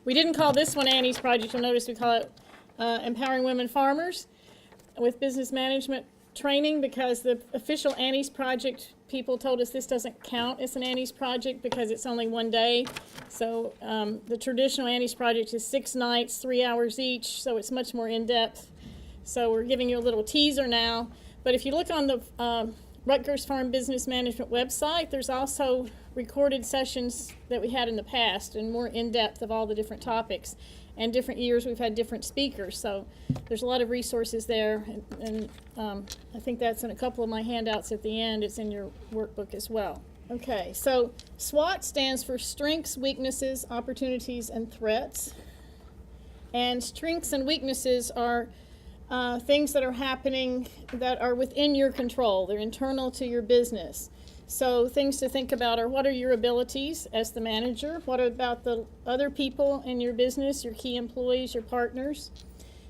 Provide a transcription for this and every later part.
We didn't call this one Annie's Project. You'll notice we call it Empowering Women Farmers with Business Management Training, because the official Annie's Project people told us this doesn't count as an Annie's Project because it's only one day. So the traditional Annie's Project is 6 nights, 3 hours each, so it's much more in-depth. So we're giving you a little teaser now. But if you look on the Rutgers Farm Business Management website, there's also recorded sessions that we had in the past and more in-depth of all the different topics. And different years we've had different speakers, so there's a lot of resources there, and I think that's in a couple of my handouts at the end. It's in your workbook as well. Okay, so SWOT stands for Strengths, Weaknesses, Opportunities, and Threats. And strengths and weaknesses are things that are happening that are within your control. They're internal to your business. So things to think about are, what are your abilities as the manager? What about the other people in your business, your key employees, your partners?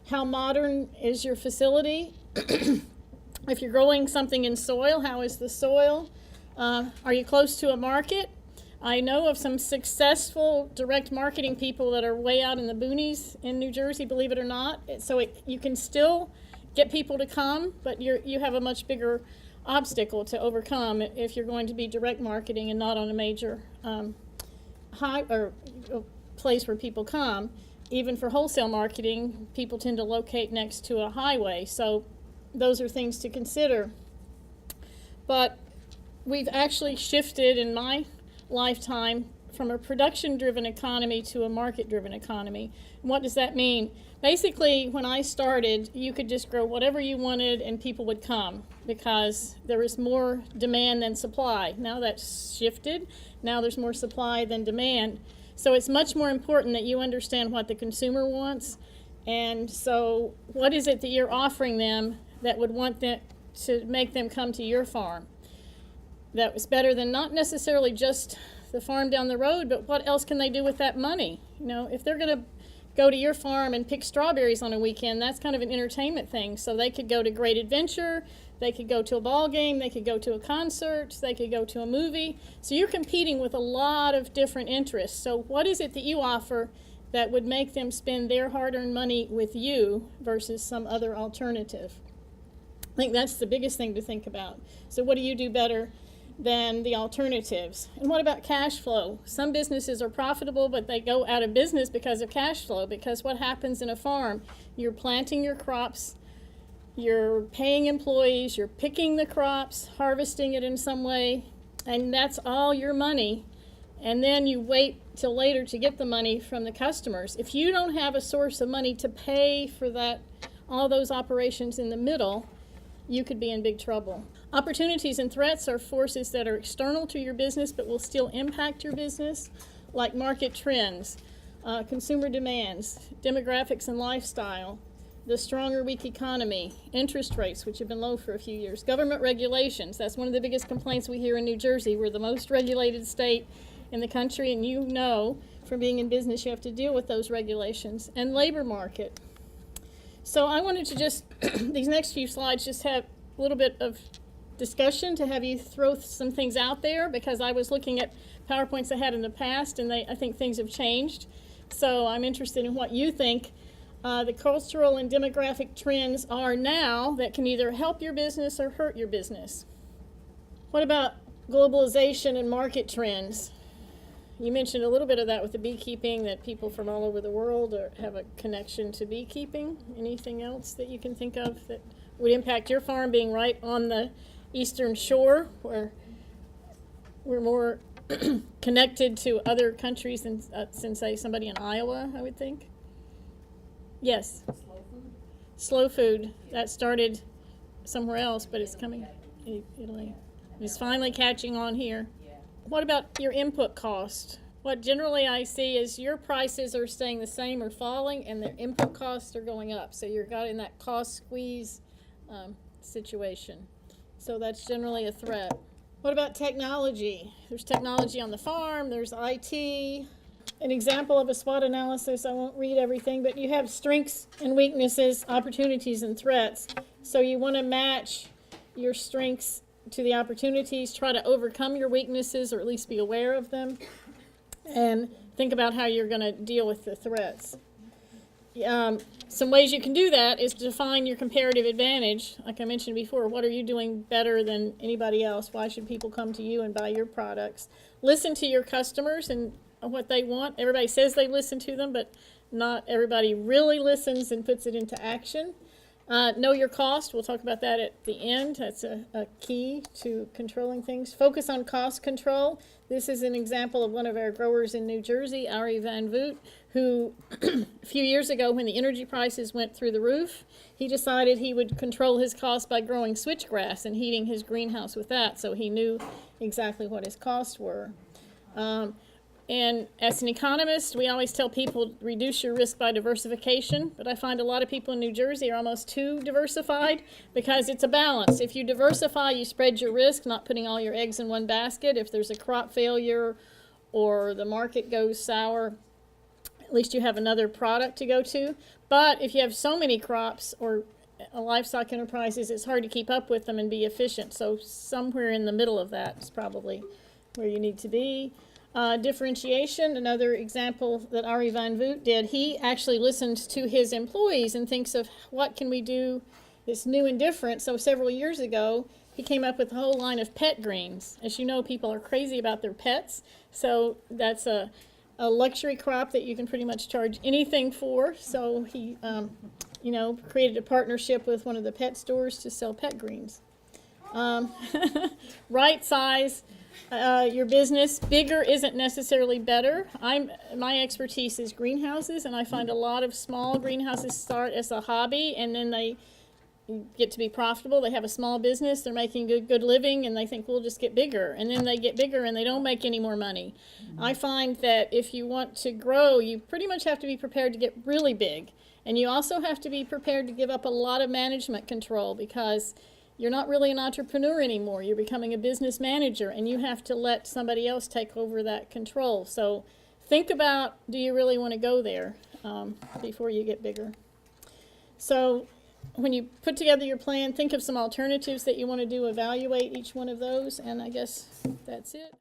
How modern is your facility? If you're growing something in soil, how is the soil? Are you close to a market? I know of some successful direct marketing people that are way out in the boonies in New Jersey, believe it or not. So you can still get people to come, but you have a much bigger obstacle to overcome if you're going to be direct marketing and not on a major place where people come. Even for wholesale marketing, people tend to locate next to a highway, so those are things to consider. But we've actually shifted in my lifetime from a production-driven economy to a market-driven economy. And what does that mean? Basically, when I started, you could just grow whatever you wanted and people would come because there was more demand than supply. Now that's shifted. Now there's more supply than demand. So it's much more important that you understand what the consumer wants. And so what is it that you're offering them that would want them to make them come to your farm? That was better than not necessarily just the farm down the road, but what else can they do with that money? You know, if they're going to go to your farm and pick strawberries on a weekend, that's kind of an entertainment thing. So they could go to Great Adventure, they could go to a ball game, they could go to a concert, they could go to a movie. So you're competing with a lot of different interests. So what is it that you offer that would make them spend their hard-earned money with you versus some other alternative? I think that's the biggest thing to think about. So what do you do better than the alternatives? And what about cash flow? Some businesses are profitable, but they go out of business because of cash flow, because what happens in a farm, you're planting your crops, you're paying employees, you're picking the crops, harvesting it in some way, and that's all your money. And then you wait till later to get the money from the customers. If you don't have a source of money to pay for that, all those operations in the middle, you could be in big trouble. Opportunities and threats are forces that are external to your business but will still impact your business, like market trends, consumer demands, demographics and lifestyle, the strong or weak economy, interest rates, which have been low for a few years, government regulations. That's one of the biggest complaints we hear in New Jersey. We're the most regulated state in the country, and you know from being in business you have to deal with those regulations, and labor market. So I wanted to just, these next few slides, just have a little bit of discussion to have you throw some things out there, because I was looking at PowerPoints I had in the past, and I think things have changed. So I'm interested in what you think the cultural and demographic trends are now that can either help your business or hurt your business. What about globalization and market trends? You mentioned a little bit of that with the beekeeping, that people from all over the world have a connection to beekeeping. Anything else that you can think of that would impact your farm, being right on the eastern shore, where we're more connected to other countries than, say, somebody in Iowa, I would think? Yes. Slow food? Slow food. That started somewhere else, but it's coming. Italy. It's finally catching on here. What about your input cost? What generally I see is your prices are staying the same or falling, and their input costs are going up. So you're got in that cost squeeze situation. So that's generally a threat. What about technology? There's technology on the farm, there's IT. An example of a SWOT analysis, I won't read everything, but you have strengths and weaknesses, opportunities and threats. So you want to match your strengths to the opportunities, try to overcome your weaknesses or at least be aware of them, and think about how you're going to deal with the threats. Some ways you can do that is to define your comparative advantage. Like I mentioned before, what are you doing better than anybody else? Why should people come to you and buy your products? Listen to your customers and what they want. Everybody says they listen to them, but not everybody really listens and puts it into action. Know your cost. We'll talk about that at the end. That's a key to controlling things. Focus on cost control. This is an example of one of our growers in New Jersey, Ari Van Voot, who a few years ago when the energy prices went through the roof, he decided he would control his costs by growing switchgrass and heating his greenhouse with that, so he knew exactly what his costs were. And as an economist, we always tell people reduce your risk by diversification, but I find a lot of people in New Jersey are almost too diversified because it's a balance. If you diversify, you spread your risk, not putting all your eggs in one basket. If there's a crop failure or the market goes sour, at least you have another product to go to. But if you have so many crops or livestock enterprises, it's hard to keep up with them and be efficient. So somewhere in the middle of that is probably where you need to be. Differentiation, another example that Ari Van Voot did, he actually listened to his employees and thinks of what can we do that's new and different. So several years ago, he came up with a whole line of pet greens. As you know, people are crazy about their pets, so that's a luxury crop that you can pretty much charge anything for. So he, created a partnership with one of the pet stores to sell pet greens. Right size your business. Bigger isn't necessarily better. My expertise is greenhouses, and I find a lot of small greenhouses start as a hobby, and then they get to be profitable. They have a small business, they're making good living, and they think we'll just get bigger. And then they get bigger and they don't make any more money. I find that if you want to grow, you pretty much have to be prepared to get really big. And you also have to be prepared to give up a lot of management control, because you're not really an entrepreneur anymore. You're becoming a business manager, and you have to let somebody else take over that control. So think about, do you really want to go there before you get bigger? So when you put together your plan, think of some alternatives that you want to do, evaluate each one of those, and I guess that's it.